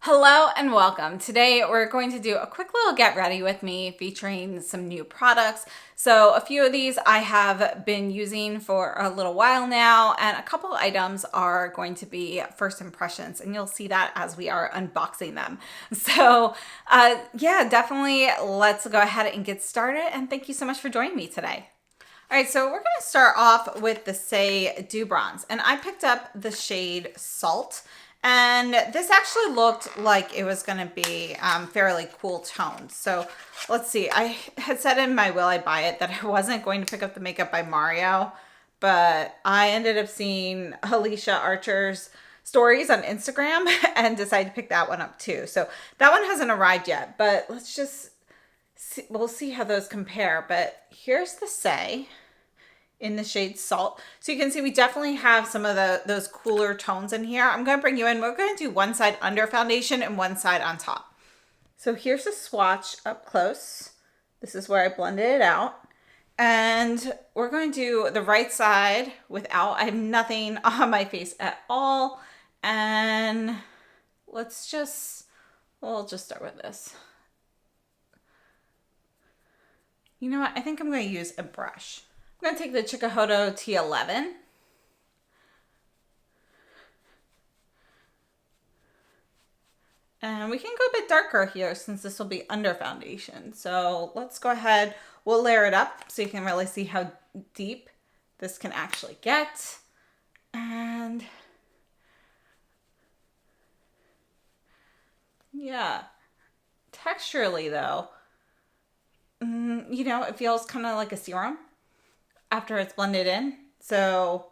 Hello and welcome. Today we're going to do a quick little get ready with me featuring some new products. So a few of these I have been using for a little while now, and a couple items are going to be first impressions, and you'll see that as we are unboxing them. So yeah, definitely let's go ahead and get started, and thank you so much for joining me today. All right, so we're going to start off with the Saie Dew Bronze, and I picked up the shade Salt. And this actually looked like it was going to be fairly cool toned. So let's see. I had said in my will I buy it that I wasn't going to pick up the Makeup by Mario, but I ended up seeing Alicia Archer's stories on Instagram and decided to pick that one up too. So that one hasn't arrived yet, but let's just see. We'll see how those compare. But here's the Saie in the shade Salt. So you can see we definitely have some of those cooler tones in here. I'm going to bring you in. We're going to do one side under foundation and one side on top. So here's a swatch up close. This is where I blended it out. And we're going to do the right side without, I have nothing on my face at all. And we'll just start with this. You know what? I think I'm going to use a brush. I'm going to take the Chikuhodo T11. And we can go a bit darker here since this will be under foundation. So let's go ahead. We'll layer it up so you can really see how deep this can actually get. And yeah, texturally though, you know, it feels kind of like a serum after it's blended in. So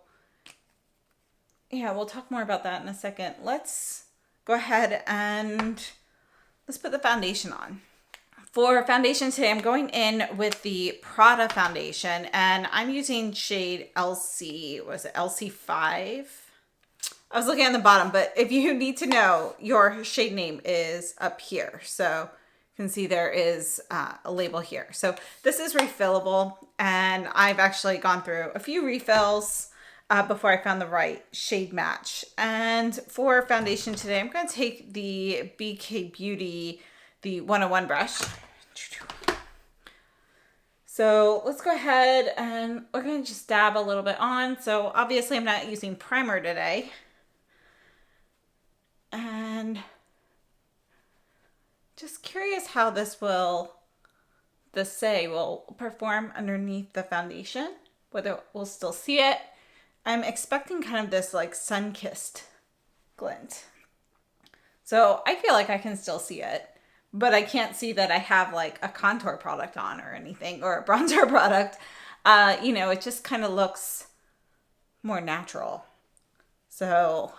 yeah, we'll talk more about that in a second. Let's go ahead and let's put the foundation on. For foundation today, I'm going in with the Prada foundation, and I'm using shade LC, was it LC5? I was looking at the bottom, but if you need to know, your shade name is up here. So you can see there is a label here. So this is refillable, and I've actually gone through a few refills before I found the right shade match. And for foundation today, I'm going to take the BK Beauty, the 101 brush. So let's go ahead and we're going to just dab a little bit on. So obviously I'm not using primer today. And just curious how the Saie will perform underneath the foundation, whether we'll still see it. I'm expecting kind of this like sun-kissed glint. So I feel like I can still see it, but I can't see that I have like a contour product on or anything, or a bronzer product. You know, it just kind of looks more natural. So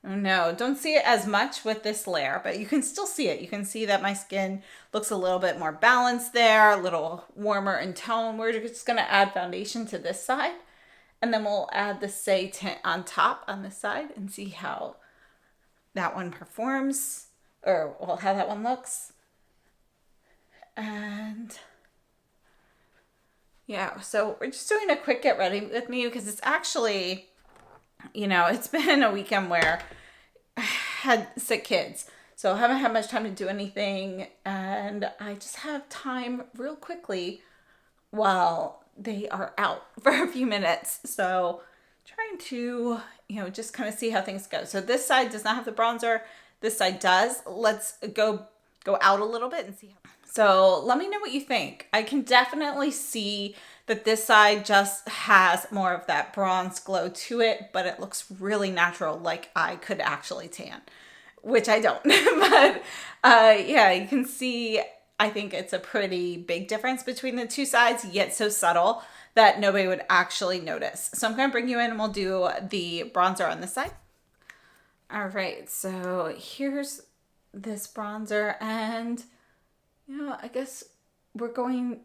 no, don't see it as much with this layer, but you can still see it. You can see that my skin looks a little bit more balanced there, a little warmer in tone. We're just going to add foundation to this side, and then we'll add the Saie tint on top on this side and see how that one performs, or well, how that one looks. And yeah, so we're just doing a quick get ready with me because it's actually, you know, it's been a weekend where I had sick kids, so I haven't had much time to do anything, and I just have time real quickly while they are out for a few minutes. So trying to, you know, just kind of see how things go. So this side does not have the bronzer. This side does. Let's go out a little bit and see how. So let me know what you think. I can definitely see that this side just has more of that bronze glow to it, but it looks really natural, like I could actually tan, which I don't. But yeah, you can see, I think it's a pretty big difference between the two sides, yet so subtle that nobody would actually notice. So I'm going to bring you in and we'll do the bronzer on this side. All right, so here's this bronzer, and you know, I guess we're going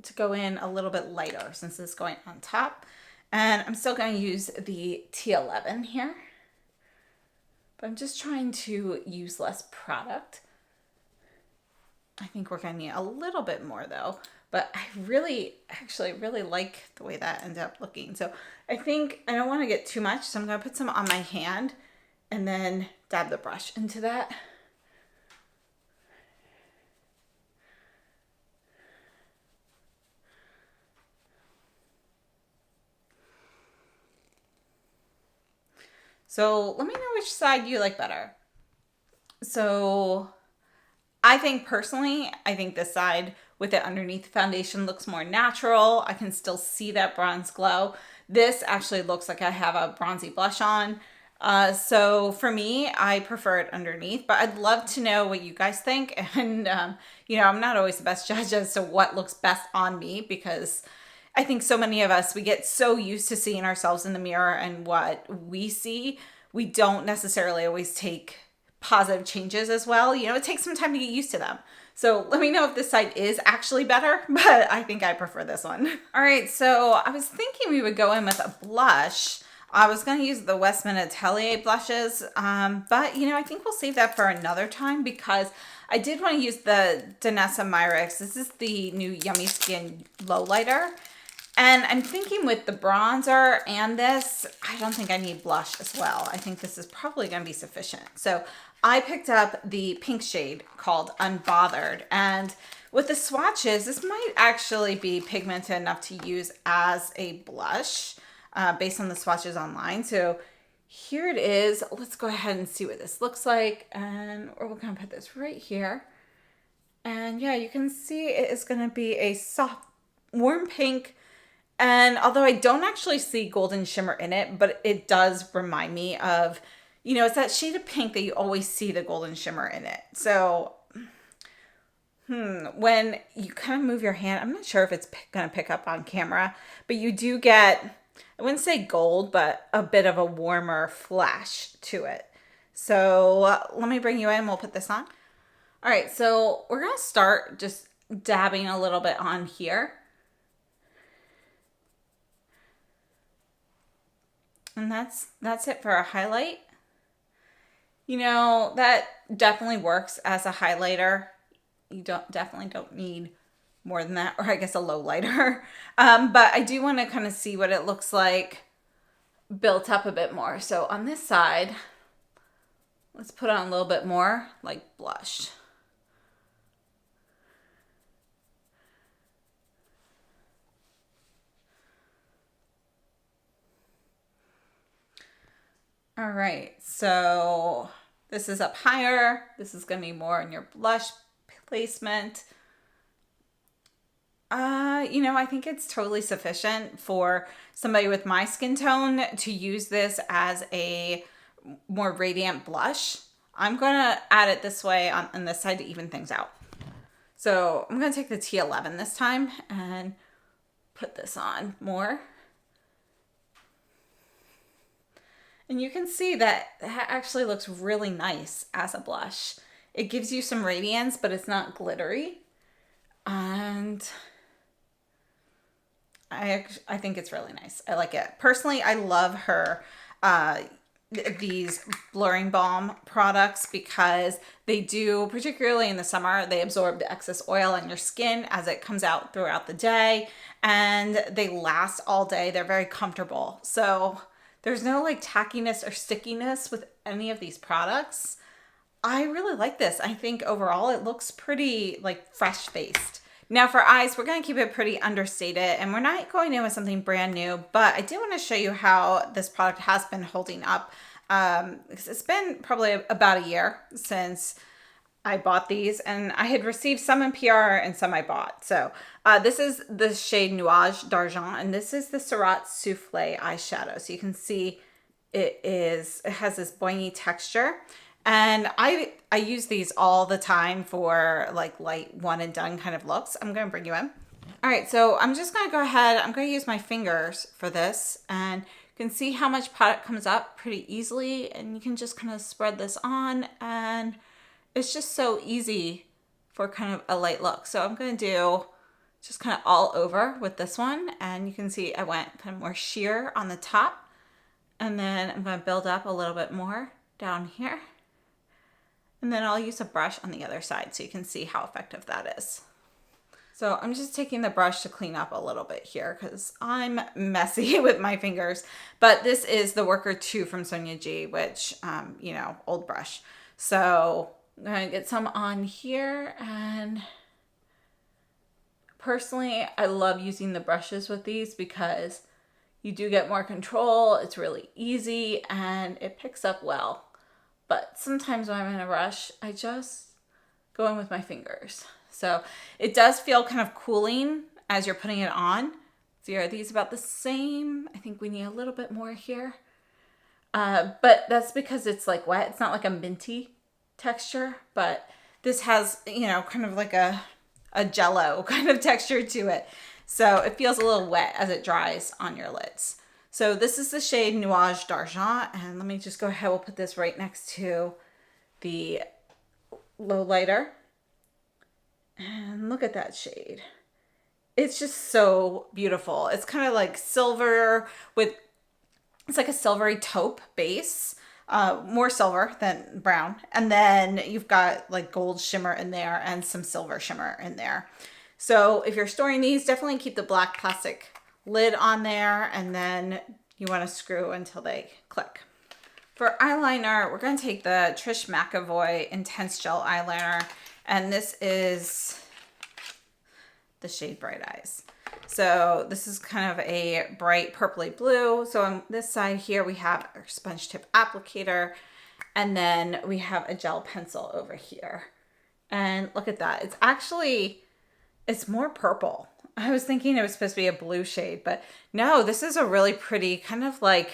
to go in a little bit lighter since it's going on top. And I'm still going to use the T11 here, but I'm just trying to use less product. I think we're going to need a little bit more though, but I actually really like the way that ended up looking. So I think I don't want to get too much, so I'm going to put some on my hand and then dab the brush into that. So let me know which side you like better. So I think personally, I think this side with it underneath the foundation looks more natural. I can still see that bronze glow. This actually looks like I have a bronzy blush on. So for me, I prefer it underneath, but I'd love to know what you guys think. And, you know, I'm not always the best judge as to what looks best on me, because I think so many of us, we get so used to seeing ourselves in the mirror and what we see, we don't necessarily always take positive changes as well. You know, it takes some time to get used to them. So let me know if this side is actually better, but I think I prefer this one. All right, so I was thinking we would go in with a blush. I was going to use the Westman Atelier blushes, but you know, I think we'll save that for another time, because I did want to use the Danessa Myricks. This is the new Yummy Skin Lowlighter. And I'm thinking with the bronzer and this, I don't think I need blush as well. I think this is probably going to be sufficient. So I picked up the pink shade called Unbothered. And with the swatches, this might actually be pigmented enough to use as a blush based on the swatches online. So here it is. Let's go ahead and see what this looks like. And we're going to put this right here. And yeah, you can see it is going to be a soft, warm pink. And although I don't actually see golden shimmer in it, but it does remind me of, you know, it's that shade of pink that you always see the golden shimmer in it. So, when you kind of move your hand, I'm not sure if it's going to pick up on camera, but you do get, I wouldn't say gold, but a bit of a warmer flash to it. So let me bring you in. We'll put this on. All right, so we're going to start just dabbing a little bit on here. And that's it for a highlight. You know, that definitely works as a highlighter. You definitely don't need more than that, or I guess a low lighter. But I do want to kind of see what it looks like built up a bit more. So on this side, let's put on a little bit more like blush. All right, so this is up higher. This is going to be more in your blush placement. You know, I think it's totally sufficient for somebody with my skin tone to use this as a more radiant blush. I'm going to add it this way on this side to even things out. So I'm going to take the T11 this time and put this on more. And you can see that actually looks really nice as a blush. It gives you some radiance, but it's not glittery. And I think it's really nice. I like it. Personally, I love her these blurring balm products, because they do, particularly in the summer, they absorb the excess oil on your skin as it comes out throughout the day, and they last all day. They're very comfortable. So there's no like tackiness or stickiness with any of these products. I really like this. I think overall it looks pretty like fresh faced. Now for eyes, we're going to keep it pretty understated, and we're not going in with something brand new, but I do want to show you how this product has been holding up. It's been probably about a year since I bought these, and I had received some in PR and some I bought. So this is the shade Nuage d'Argent, and this is the Surratt Souffle eyeshadow. So you can see it has this boingy texture. And I use these all the time for like light one and done kind of looks. I'm going to bring you in. All right, so I'm just going to go ahead. I'm going to use my fingers for this, and you can see how much product comes up pretty easily. And you can just kind of spread this on, and it's just so easy for kind of a light look. So I'm going to do just kind of all over with this one. And you can see I went kind of more sheer on the top, and then I'm going to build up a little bit more down here. And then I'll use a brush on the other side so you can see how effective that is. So I'm just taking the brush to clean up a little bit here because I'm messy with my fingers. But this is the Worker 2 from Sonia G, which, you know, old brush. So I'm going to get some on here. And personally, I love using the brushes with these because you do get more control. It's really easy and it picks up well. But sometimes when I'm in a rush, I just go in with my fingers. So it does feel kind of cooling as you're putting it on. So are these about the same? I think we need a little bit more here. But that's because it's like wet. It's not like a minty texture, but this has, you know, kind of like a jello kind of texture to it. So it feels a little wet as it dries on your lids. So this is the shade Nuage d'Argent. And let me just go ahead. We'll put this right next to the Lowlighter. And look at that shade. It's just so beautiful. It's kind of like silver with, it's like a silvery taupe base, more silver than brown. And then you've got like gold shimmer in there and some silver shimmer in there. So if you're storing these, definitely keep the black plastic lid on there, and then you want to screw until they click. For eyeliner, we're going to take the Trish McEvoy Intense Gel Eyeliner. And this is the shade Bright Eyes. So this is kind of a bright purpley blue. So on this side here, we have our sponge tip applicator. And then we have a gel pencil over here. And look at that. It's actually, it's more purple. I was thinking it was supposed to be a blue shade, but no, this is a really pretty kind of like,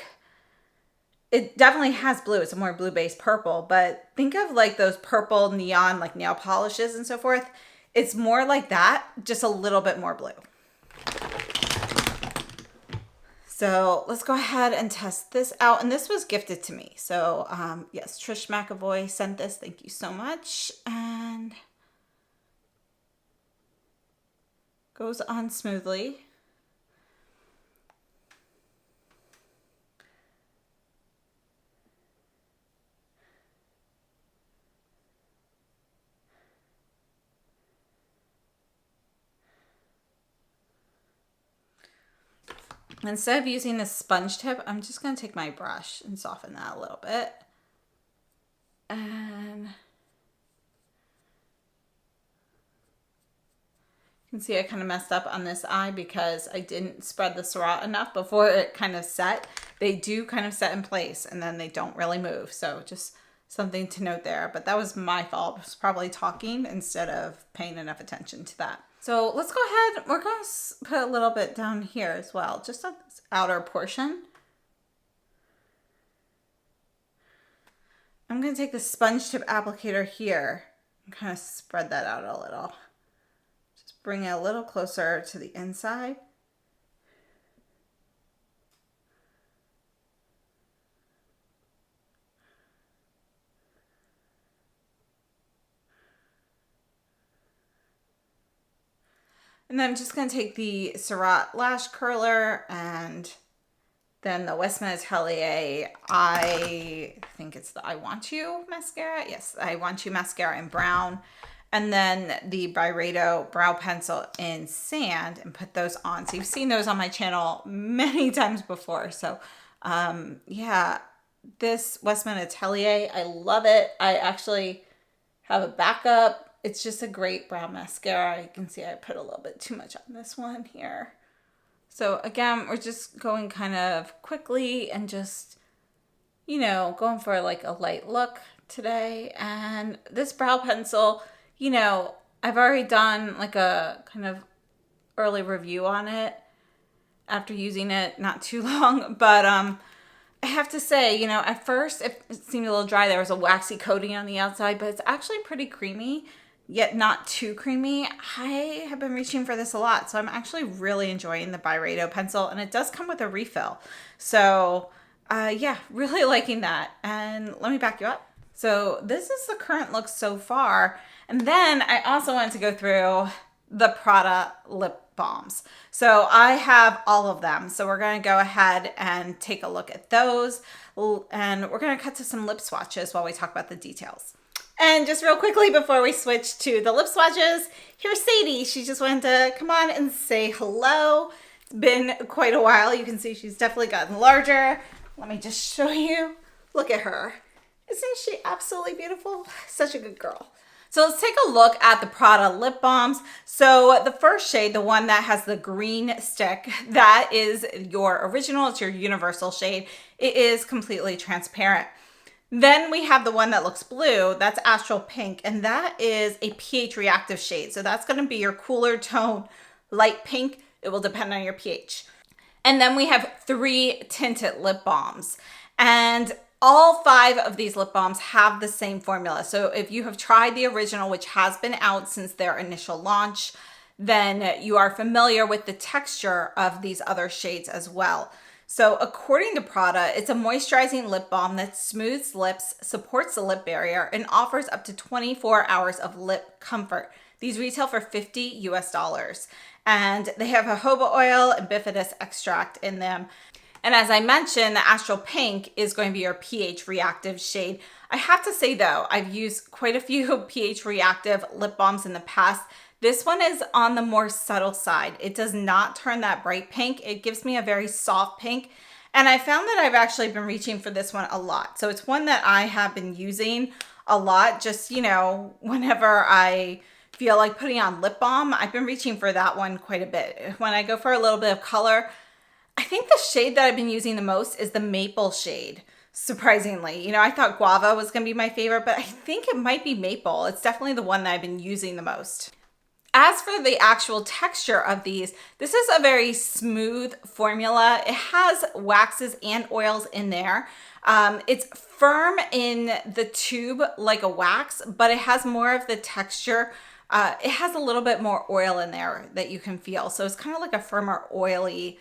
it definitely has blue. It's a more blue-based purple, but think of like those purple neon like nail polishes and so forth. It's more like that, just a little bit more blue. So let's go ahead and test this out. And this was gifted to me. So yes, Trish McEvoy sent this. Thank you so much. And goes on smoothly. Instead of using the sponge tip, I'm just going to take my brush and soften that a little bit. And you can see I kind of messed up on this eye because I didn't spread the Surratt enough before it kind of set. They do kind of set in place and then they don't really move. So just something to note there. But that was my fault. I was probably talking instead of paying enough attention to that. So let's go ahead. We're going to put a little bit down here as well, just on this outer portion. I'm going to take the sponge tip applicator here and kind of spread that out a little. Just bring it a little closer to the inside. And then I'm just going to take the Surratt Lash Curler and then the Westman Atelier, I think it's the I Want You mascara. Yes, I Want You mascara in brown. And then the Byredo brow pencil in sand and put those on. So you've seen those on my channel many times before. So yeah, this Westman Atelier, I love it. I actually have a backup. It's just a great brow mascara. You can see I put a little bit too much on this one here. So again, we're just going kind of quickly and just, you know, going for like a light look today. And this brow pencil, you know, I've already done like a kind of early review on it after using it not too long. But I have to say, you know, at first it seemed a little dry. There was a waxy coating on the outside, but it's actually pretty creamy, yet not too creamy. I have been reaching for this a lot, so I'm actually really enjoying the Byredo pencil, and it does come with a refill. So yeah, really liking that. And let me back you up. So this is the current look so far. And then I also wanted to go through the Prada Lip Balms. So I have all of them. So we're going to go ahead and take a look at those. And we're going to cut to some lip swatches while we talk about the details. And just real quickly before we switch to the lip swatches, here's Sadie. She just wanted to come on and say hello. It's been quite a while. You can see she's definitely gotten larger. Let me just show you. Look at her. Isn't she absolutely beautiful? Such a good girl. So let's take a look at the Prada Lip Balms. So the first shade, the one that has the green stick, that is your original. It's your universal shade. It is completely transparent. Then we have the one that looks blue, that's Astral Pink, and that is a pH reactive shade. So that's gonna be your cooler tone, light pink. It will depend on your pH. And then we have 3 tinted lip balms. And all 5 of these lip balms have the same formula. So if you have tried the original, which has been out since their initial launch, then you are familiar with the texture of these other shades as well. So according to Prada, it's a moisturizing lip balm that smooths lips, supports the lip barrier, and offers up to 24 hours of lip comfort. These retail for $50 US. And they have jojoba oil and bifidus extract in them. And as I mentioned, the Astral Pink is going to be your pH reactive shade. I have to say though, I've used quite a few pH reactive lip balms in the past. This one is on the more subtle side. It does not turn that bright pink. It gives me a very soft pink. And I found that I've actually been reaching for this one a lot. So it's one that I have been using a lot, just, you know, whenever I feel like putting on lip balm, I've been reaching for that one quite a bit. When I go for a little bit of color, I think the shade that I've been using the most is the maple shade. Surprisingly, you know, I thought guava was going to be my favorite, but I think it might be maple. It's definitely the one that I've been using the most. As for the actual texture of these, this is a very smooth formula. It has waxes and oils in there. It's firm in the tube like a wax, but it has more of the texture. It has a little bit more oil in there that you can feel. So it's kind of like a firmer, oily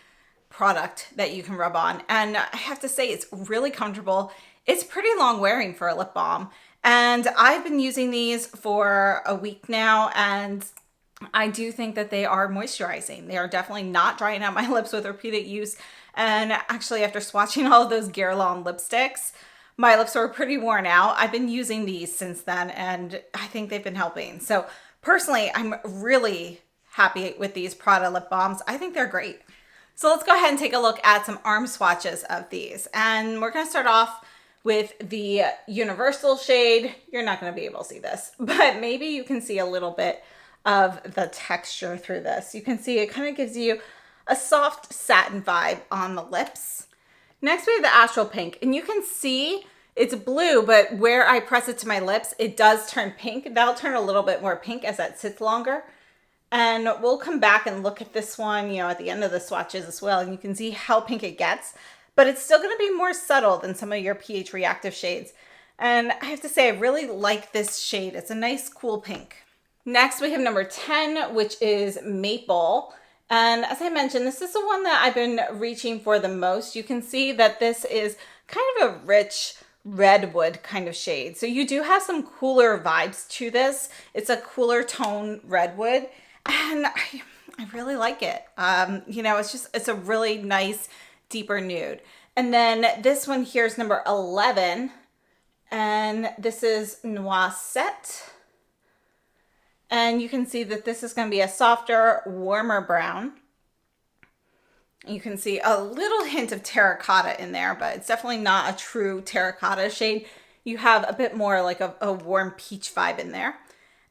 product that you can rub on. And I have to say, it's really comfortable. It's pretty long wearing for a lip balm. And I've been using these for a week now, and I do think that they are moisturizing. They are definitely not drying out my lips with repeated use. And actually, after swatching all of those Guerlain lipsticks, my lips were pretty worn out. I've been using these since then, and I think they've been helping. So personally, I'm really happy with these Prada lip balms. I think they're great. So let's go ahead and take a look at some arm swatches of these. And we're gonna start off with the universal shade. You're not gonna be able to see this, but maybe you can see a little bit of the texture through this. You can see it kind of gives you a soft satin vibe on the lips. Next we have the Astral Pink, and you can see it's blue, but where I press it to my lips, it does turn pink. That'll turn a little bit more pink as that sits longer. And we'll come back and look at this one, you know, at the end of the swatches as well, and you can see how pink it gets, but it's still gonna be more subtle than some of your pH reactive shades. And I have to say, I really like this shade. It's a nice, cool pink. Next, we have number 10, which is Maple. And as I mentioned, this is the one that I've been reaching for the most. You can see that this is kind of a rich redwood kind of shade. So you do have some cooler vibes to this. It's a cooler tone redwood, and I really like it. You know, it's a really nice, deeper nude. And then this one here is number 11, and this is Noisette. And you can see that this is going to be a softer, warmer brown. You can see a little hint of terracotta in there, but it's definitely not a true terracotta shade. You have a bit more like a warm peach vibe in there.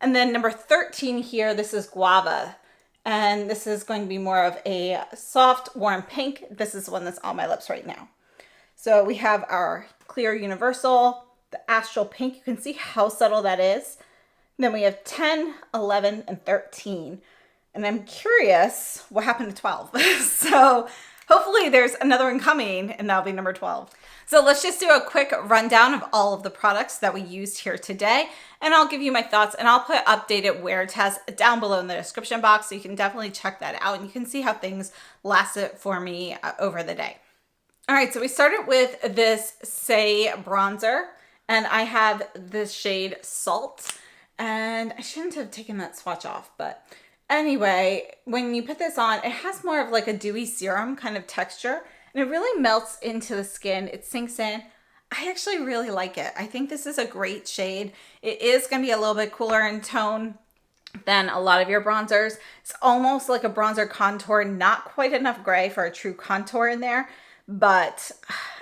And then number 13 here, this is Guava. And this is going to be more of a soft, warm pink. This is the one that's on my lips right now. So we have our clear universal, the Astral Pink. You can see how subtle that is. Then we have 10, 11, and 13. And I'm curious what happened to 12. So hopefully there's another one coming, and that'll be number 12. So let's just do a quick rundown of all of the products that we used here today. And I'll give you my thoughts, and I'll put updated wear tests down below in the description box, so you can definitely check that out. And you can see how things lasted for me over the day. All right, so we started with this Saie bronzer, and I have this shade Salt. And I shouldn't have taken that swatch off, but anyway, when you put this on, it has more of like a dewy serum kind of texture, and it really melts into the skin. It sinks in. I actually really like it. I think this is a great shade. It is going to be a little bit cooler in tone than a lot of your bronzers. It's almost like a bronzer contour, not quite enough gray for a true contour in there, but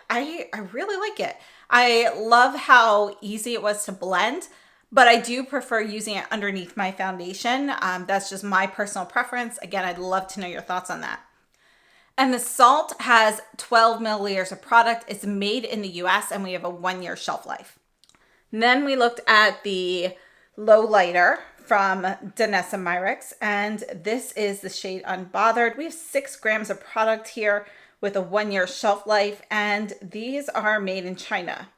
I really like it. I love how easy it was to blend, but I do prefer using it underneath my foundation. That's just my personal preference. Again, I'd love to know your thoughts on that. And the Salt has 12 milliliters of product. It's made in the US and we have a 1-year shelf life. And then we looked at the Lowlighter from Danessa Myricks, and this is the shade Unbothered. We have 6 grams of product here with a 1-year shelf life, and these are made in China.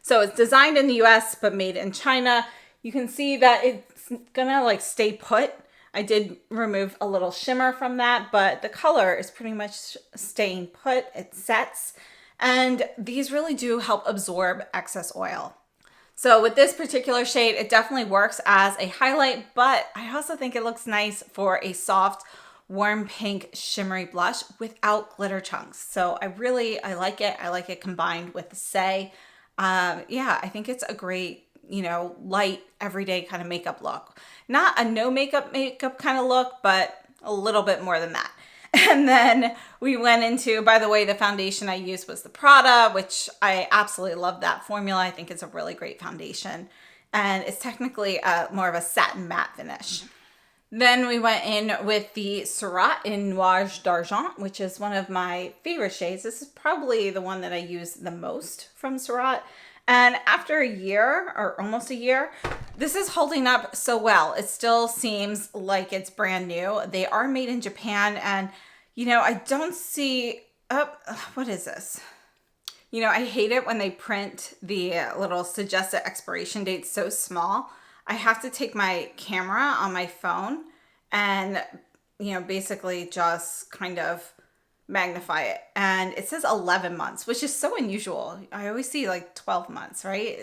So it's designed in the US, but made in China. You can see that it's gonna like stay put. I did remove a little shimmer from that, but the color is pretty much staying put. It sets, and these really do help absorb excess oil. So with this particular shade, it definitely works as a highlight, but I also think it looks nice for a soft, warm pink shimmery blush without glitter chunks. So I like it. I like it combined with the Saie. Yeah, I think it's a great, light everyday kind of makeup look. Not a no makeup kind of look, but a little bit more than that. And then we went into, by the way, the foundation I used was the Prada, which I absolutely love that formula. I think it's a really great foundation. And it's technically more of a satin matte finish. Then we went in with the Surratt in Nuage d'Argent, which is one of my favorite shades. This is probably the one that I use the most from Surratt. And after a year, or almost a year, this is holding up so well. It still seems like it's brand new. They are made in Japan, and I don't see, what is this? I hate it when they print the little suggested expiration date so small. I have to take my camera on my phone and, basically just kind of magnify it. And it says 11 months, which is so unusual. I always see like 12 months, right?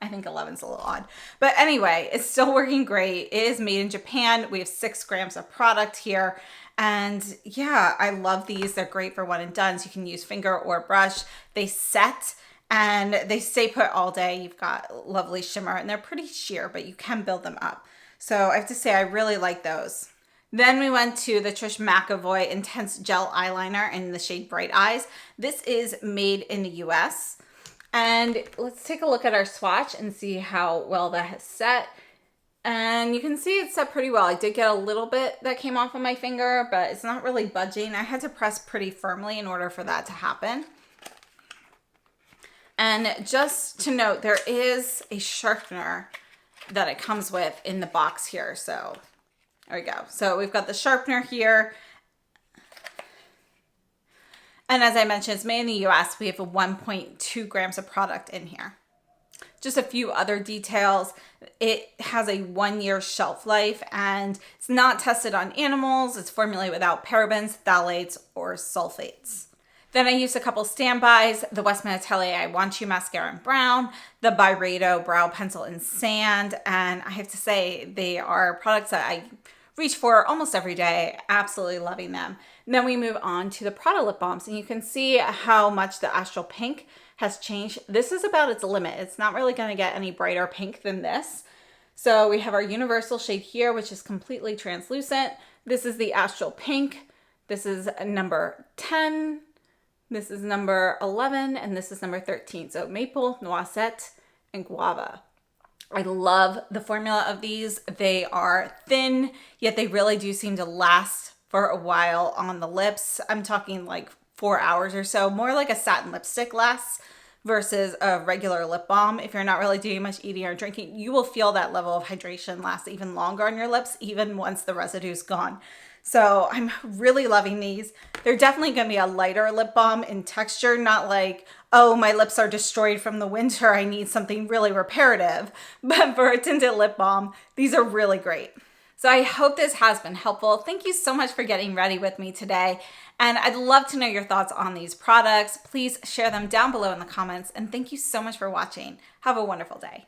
I think 11's a little odd. But anyway, it's still working great. It is made in Japan. We have 6 grams of product here. And yeah, I love these. They're great for one and dones. You can use finger or brush. They set and they stay put all day. You've got lovely shimmer and they're pretty sheer, but you can build them up. So I have to say, I really like those. Then we went to the Trish McEvoy Intense Gel Eyeliner in the shade Bright Eyes. This is made in the US. And let's take a look at our swatch and see how well that has set. And you can see it's set pretty well. I did get a little bit that came off of my finger, but it's not really budging. I had to press pretty firmly in order for that to happen. And just to note, there is a sharpener that it comes with in the box here. So there we go. So we've got the sharpener here. And as I mentioned, it's made in the US. We have a 1.2 grams of product in here. Just a few other details. It has a 1-year shelf life and it's not tested on animals. It's formulated without parabens, phthalates, or sulfates. Then I used a couple standbys, the Westman Atelier I Want You Mascara in Brown, the Byredo Brow Pencil in Sand, and I have to say they are products that I reach for almost every day. Absolutely loving them. And then we move on to the Prada Lip Balms, and you can see how much the Astral Pink has changed. This is about its limit. It's not really going to get any brighter pink than this. So we have our universal shade here, which is completely translucent. This is the Astral Pink. This is number 10. This is number 11, and this is number 13. So Maple, Noisette, and Guava. I love the formula of these. They are thin, yet they really do seem to last for a while on the lips. I'm talking like 4 hours or so, more like a satin lipstick lasts versus a regular lip balm. If you're not really doing much eating or drinking, you will feel that level of hydration last even longer on your lips, even once the residue's gone. So I'm really loving these. They're definitely going to be a lighter lip balm in texture, not like, oh, my lips are destroyed from the winter, I need something really reparative. But for a tinted lip balm, these are really great. So I hope this has been helpful. Thank you so much for getting ready with me today. And I'd love to know your thoughts on these products. Please share them down below in the comments. And thank you so much for watching. Have a wonderful day.